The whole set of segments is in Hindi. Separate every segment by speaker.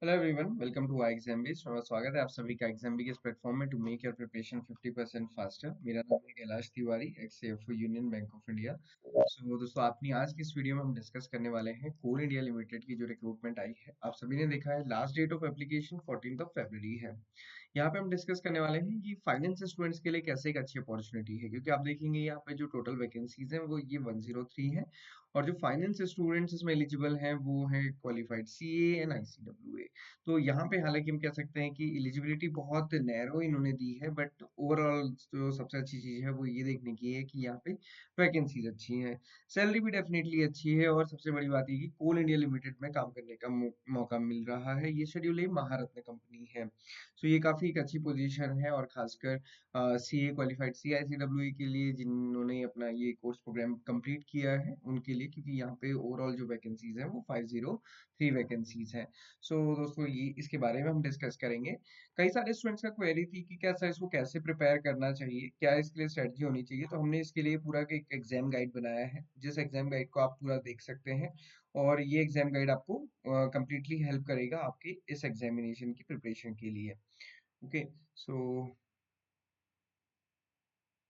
Speaker 1: Hello everyone, welcome to Exambees. स्वागत है आप सभी का एग्जामबी के इस प्लेटफॉर्म में to make your preparation 50% faster. मेरा नाम है Kailash Tiwari, ex CFO Union Bank of India. So दोस्तों, अपनी आज की इस वीडियो में हम डिस्कस करने वाले हैं कोल इंडिया लिमिटेड की जो रिक्रूटमेंट आई है। आप सभी ने देखा है, लास्ट डेट ऑफ एप्लीकेशन 14 फरवरी है। यहाँ पे हम डिस्कस करने वाले हैं कि फाइनेंस स्टूडेंट्स के लिए कैसे एक अच्छी अपॉर्चुनिटी है, क्योंकि आप देखेंगे यहाँ पे जो टोटल वैकेंसीज हैं वो ये 103 है। और जो फाइनेंस स्टूडेंट्स इसमें एलिजिबल हैं वो है क्वालिफाइड सीए एंड आईसीडब्ल्यूए। तो यहाँ पे हालांकि हम कह सकते हैं कि एलिजिबिलिटी बहुत नैरो इन्होंने दी है, बट ओवरऑल जो सबसे अच्छी चीज है वो ये देखने की है कि यहाँ पे वैकेंसीज अच्छी हैं, सैलरी भी डेफिनेटली अच्छी है, और सबसे बड़ी बात ये कि कोल इंडिया लिमिटेड में काम करने का मौका मिल रहा है। ये शेड्यूल ही महारत्न कंपनी है। सो ये काफी एक अच्छी पोजीशन है, और खासकर सीए क्वालिफाइड सीआईसीडब्ल्यूई के लिए जिन्होंने अपना ये कोर्स प्रोग्राम कंप्लीट किया है उनके लिए, क्योंकि यहाँ पे ओवरऑल जो वैकेंसीज है वो 503 वैकेंसीज हैं। सो दोस्तों, ये इसके बारे में हम डिस्कस करेंगे। कई सारे स्टूडेंट्स का क्वेरी थी कि कैसा इसको कैसे प्रिपेयर करना चाहिए, क्या इसके लिए स्ट्रेटजी होनी चाहिए। तो हमने इसके लिए पूरा एक एग्जाम गाइड बनाया है, जिस एग्जाम गाइड को आप पूरा देख सकते हैं। और ये एग्जाम गाइड आपको कंप्लीटली हेल्प करेगा आपके इस एग्जामिनेशन की प्रिपरेशन के लिए। ओके। सो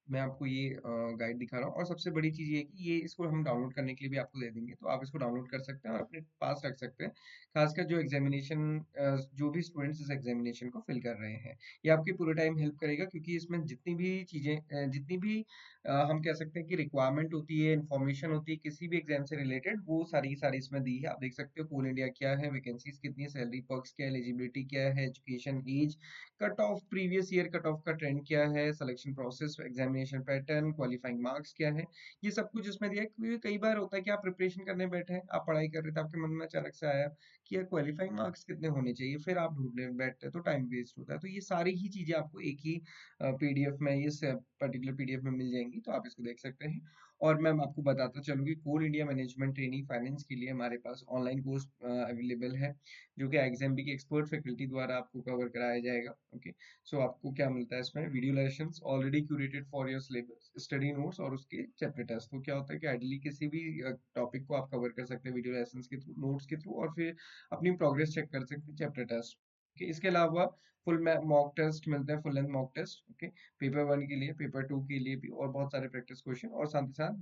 Speaker 1: मैं आपको ये गाइड दिखा रहा हूँ, और सबसे बड़ी चीज़ ये है कि ये इसको हम डाउनलोड करने के लिए भी आपको दे देंगे, तो आप इसको डाउनलोड कर सकते हैं और अपने पास रख सकते हैं। खासकर जो एग्जामिनेशन, जो भी स्टूडेंट्स इस एग्जामिनेशन को फिल कर रहे हैं, ये आपकी पूरे टाइम हेल्प करेगा, क्योंकि इसमें जितनी भी चीज़ें, जितनी भी हम कह सकते हैं कि रिक्वायरमेंट होती है, इन्फॉर्मेशन होती है किसी भी एग्जाम से रिलेटेड, वो सारी की सारी इसमें दी है। आप देख सकते हो कोल इंडिया क्या है, वैकेंसीज कितनी है, सैलरी पर्क्स क्या है, एलिजिबिलिटी क्या है, education age, cut off, previous year cut off का ट्रेंड क्या है, selection process, examination pattern, qualifying marks क्या है, ये सब कुछ इसमें दिया है। क्योंकि कई बार होता है कि आप प्रिपरेशन करने बैठे हैं, आप पढ़ाई कर रहे थे, आपके मन में अचानक से आया कि यार क्वालिफाइंग मार्क्स कितने होने चाहिए, फिर आप ढूंढने बैठते हैं तो टाइम वेस्ट होता है। तो ये सारी ही चीजें आपको एक ही पीडीएफ में, इस पर्टिकुलर पीडीएफ में मिल जाएंगी, तो आप इसको देख सकते हैं। और मैं आपको बताता चलूँ कि कोल इंडिया मैनेजमेंट ट्रेनिंग फाइनेंस के लिए हमारे पास ऑनलाइन कोर्स अवेलेबल है, जो कि एग्जाम की एक्सपर्ट फैकल्टी द्वारा आपको कवर कराया जाएगा। ओके। सो आपको क्या मिलता है इसमें, video lessons already curated for your syllabus, study notes और उसके चैप्टर टेस्ट। तो क्या होता है कि आइडियली किसी भी टॉपिक को आप कवर कर सकते हैं वीडियो लेसन्स के थ्रू, नोट्स के थ्रू, और फिर अपनी प्रोग्रेस चेक कर सकते हैं चैप्टर टेस्ट। ओके। इसके अलावा फुल मॉक टेस्ट मिलते हैं, full length mock test. Okay. Paper 1 के लिए, पेपर 2 के लिए भी, और बहुत सारे प्रैक्टिस क्वेश्चन, और साथ ही साथ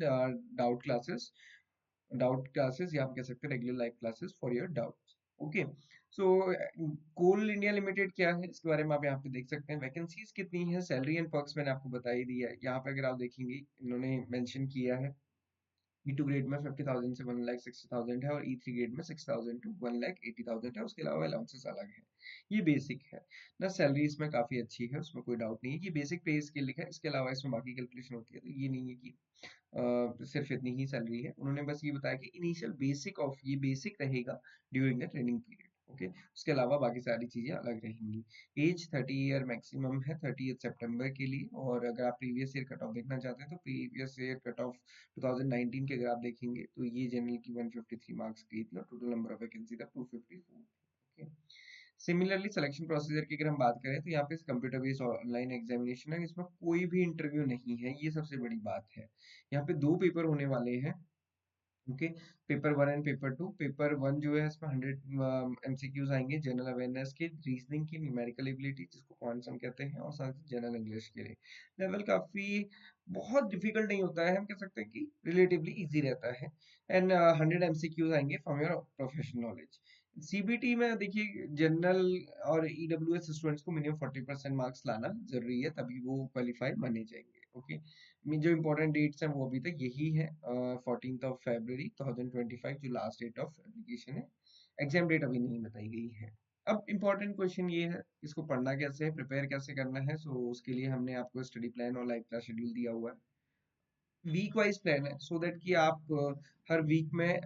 Speaker 1: डाउट क्लासेस, या आप कह सकते हैं regular live classes for your doubts. Okay. So Coal India Limited क्या है इसके बारे में आप यहाँ पे देख सकते हैं, वैकेंसीज कितनी है, सैलरी एंड पर्क्स मैंने आपको बता ही दिया है। यहाँ पे अगर आप देखेंगे, इन्होंने मेंशन किया है E2 ग्रेड में 50,000 से 1,60,000 है, और E3 ग्रेड में 6,000 टू 1,80,000 है। उसके अलावा अलाउंसेस अलग है। ये बेसिक है ना, सैलरी इसमें काफी अच्छी है, उसमें कोई डाउट नहीं है। ये बेसिक पे स्केल लिखा है, इसके अलावा इसमें बाकी कैलकुलेशन होती है, तो ये नहीं है कि सिर्फ इतनी ही सैलरी है। उन्होंने बस ये बताया कि इनिशियल बेसिक ऑफ ये बेसिक रहेगा during the training period. Okay. उसके अलावा बाकी सारी चीजें अलग रहेंगी। एज 30 ईयर मैक्सिमम है, 30 सितंबर के लिए। और अगर आप प्रीवियस ईयर कट ऑफ देखना चाहते हैं, तो प्रीवियस ईयर कट ऑफ 2019 के अगर आप देखेंगे, तो ये जनरल की 153 मार्क्स गई थी, और टोटल नंबर ऑफ वैकेंसी था 254। ओके। सिमिलरली सिलेक्शन प्रोसीजर की अगर हम बात करें, तो यहाँ पे कंप्यूटर बेस्ड ऑनलाइन एग्जामिनेशन है, इसमें कोई भी इंटरव्यू नहीं है, ये सबसे बड़ी बात है। यहाँ पे दो पेपर होने वाले हैं। Okay. Paper 1 and paper 2। Paper 1 जो है, इसमें 100 एमसीक्यूज आएंगे जनरल अवेयरनेस के, रीजनिंग की, न्यूमेरिकल एबिलिटी जिसको क्वांट्स हम कहते हैं, और साथ ही जनरल इंग्लिश के लिए। लेवल काफी बहुत डिफिकल्ट नहीं होता है, हम कह सकते हैं कि रिलेटिवली इजी रहता है। एंड 100 एमसीक्यूज आएंगे from your professional knowledge. CBT में देखिए, जनरल और ईडब्ल्यूएस स्टूडेंट्स को मिनिमम 40% मार्क्स लाना जरूरी है, तभी वो क्वालिफाई माने जाएंगे। ओके। जो इंपॉर्टेंट डेट्स हैं वो अभी तक यही है, 14 फरवरी 2025 जो लास्ट डेट ऑफ एप्लीकेशन है। एग्जाम डेट अभी नहीं बताई गई है। अब इंपॉर्टेंट क्वेश्चन ये है, इसको पढ़ना कैसे है, प्रिपेयर कैसे करना है। सो उसके लिए हमने आपको स्टडी प्लान और लाइव क्लास शेड्यूल दिया हुआ है। वीक वाइज प्लान है, सो दैट कि आप हर वीक में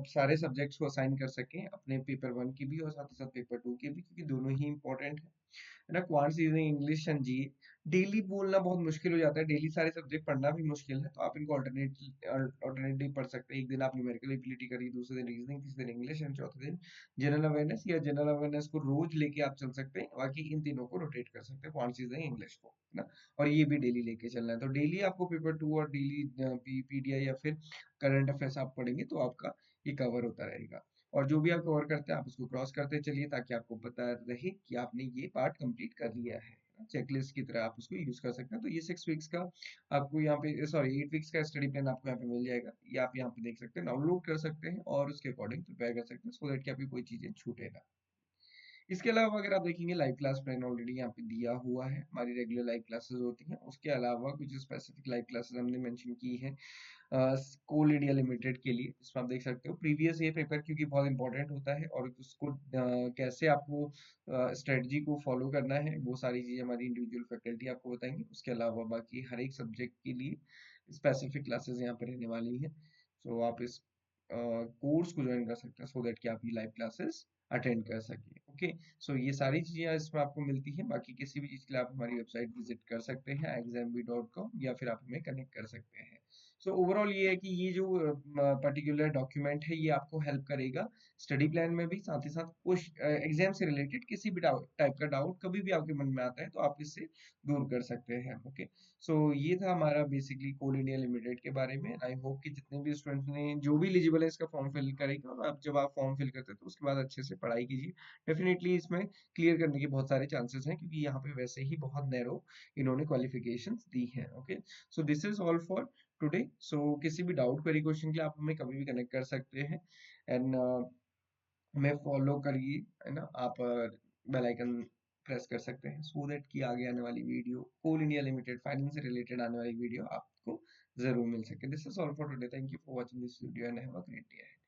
Speaker 1: सारे सब्जेक्ट्स को असाइन कर सकें, अपने पेपर 1 की भी और साथ ही साथ पेपर 2 की भी, क्योंकि दोनों ही इंपॉर्टेंट है ना। Quants, reasoning, English and G. Daily बोलना बहुत मुश्किल हो जाता है, डेली सारे सब्जेक्ट पढ़ना भी मुश्किल है, तो आप इनको ऑल्टरनेटिव पढ़ सकते हैं। एक दिन आप न्यूमेरिकल एबिलिटी करिए, दूसरे दिन रीजनिंग, तीसरे दिन इंग्लिश, एंड चौथे दिन जनरल अवेयरनेस। या जनरल अवेयरनेस को रोज लेके आप चल सकते हैं, बाकी इन तीनों को रोटेट कर सकते हैं, क्वांट्स, रीजनिंग, इंग्लिश को, है ना। और ये भी डेली लेके चलना है, तो डेली आपको पेपर 2 और डेली पीडीआई या फिर करंट अफेयर्स आप पढ़ेंगे, तो आपका ये कवर होता रहेगा। और जो भी आप कवर करते हैं आप उसको क्रॉस करते चलिए, ताकि आपको पता रहे कि आपने ये पार्ट कंप्लीट कर लिया है। चेकलिस्ट की तरह आप उसको यूज कर सकते हैं। तो ये 6 वीक्स का आपको यहाँ पे, सॉरी 8 वीक्स का स्टडी प्लान आपको यहाँ पे मिल जाएगा। ये आप यहाँ पे देख सकते हैं, डाउनलोड कर सकते हैं और उसके अकॉर्डिंग प्रिपेयर कर सकते हैं, सो दैट कि आपकी कोई चीजें छूटे ना। इसके अलावा अगर आप देखेंगे, लाइव क्लास प्लान ऑलरेडी यहाँ पे दिया हुआ है, हमारी रेगुलर लाइव क्लासेस होती हैं। उसके अलावा कुछ स्पेसिफिक लाइव क्लासेस हमने मेंशन की है कोल इंडिया लिमिटेड के लिए, इसमें आप देख सकते हो प्रीवियस ईयर पेपर, क्योंकि बहुत इंपॉर्टेंट होता है, और उसको कैसे आपको स्ट्रेटजी को फॉलो करना है, वो सारी चीजें हमारी इंडिविजुअल फैकल्टी आपको बताएंगे। उसके अलावा बाकी हर एक सब्जेक्ट के लिए स्पेसिफिक क्लासेस यहाँ पर रहने वाली हैं। सो आप इस कोर्स को ज्वाइन कर सकते हैं, सो दैट कि आप ये लाइव क्लासेस अटेंड कर सके। ओके, सो ये सारी चीजें इसमें आपको मिलती हैं। बाकी किसी भी चीज के लिए आप हमारी वेबसाइट विजिट कर सकते हैं examb.com, या फिर आप हमें कनेक्ट कर सकते हैं। सो ओवरऑल ये है कि ये जो पर्टिकुलर डॉक्यूमेंट है, ये आपको हेल्प करेगा स्टडी प्लान में भी, साथ ही साथ कुछ एग्जाम से रिलेटेड किसी भी टाइप का डाउट कभी भी आपके मन में आता है तो आप इससे दूर कर सकते हैं। ओके, सो ये था हमारा बेसिकली कोल इंडिया लिमिटेड के बारे में। आई होप कि जितने भी स्टूडेंट्स ने जो भी एलिजिबल है इसका फॉर्म फिल करेगा, और आप जब आप फॉर्म फिल करते हैं तो उसके बाद अच्छे से पढ़ाई कीजिए। डेफिनेटली इसमें क्लियर करने के बहुत सारे चांसेस हैं, क्योंकि यहाँ पे वैसे ही बहुत नैरो इन्होंने क्वालिफिकेशंस दी हैं। Okay, so this is all for today. So किसी भी डाउट क्वेरी क्वेश्चन के लिए आप हमें कभी भी कनेक्ट कर सकते हैं। एंड हमें फॉलो करिए, है ना, आप बेल आइकन प्रेस कर सकते हैं, सो दैट कि आगे आने वाली वीडियो, कोल इंडिया लिमिटेड फाइनेंस से रिलेटेड आने वाली वीडियो आपको जरूर मिल सके। This is all for today, thank you for watching this video and have a great day.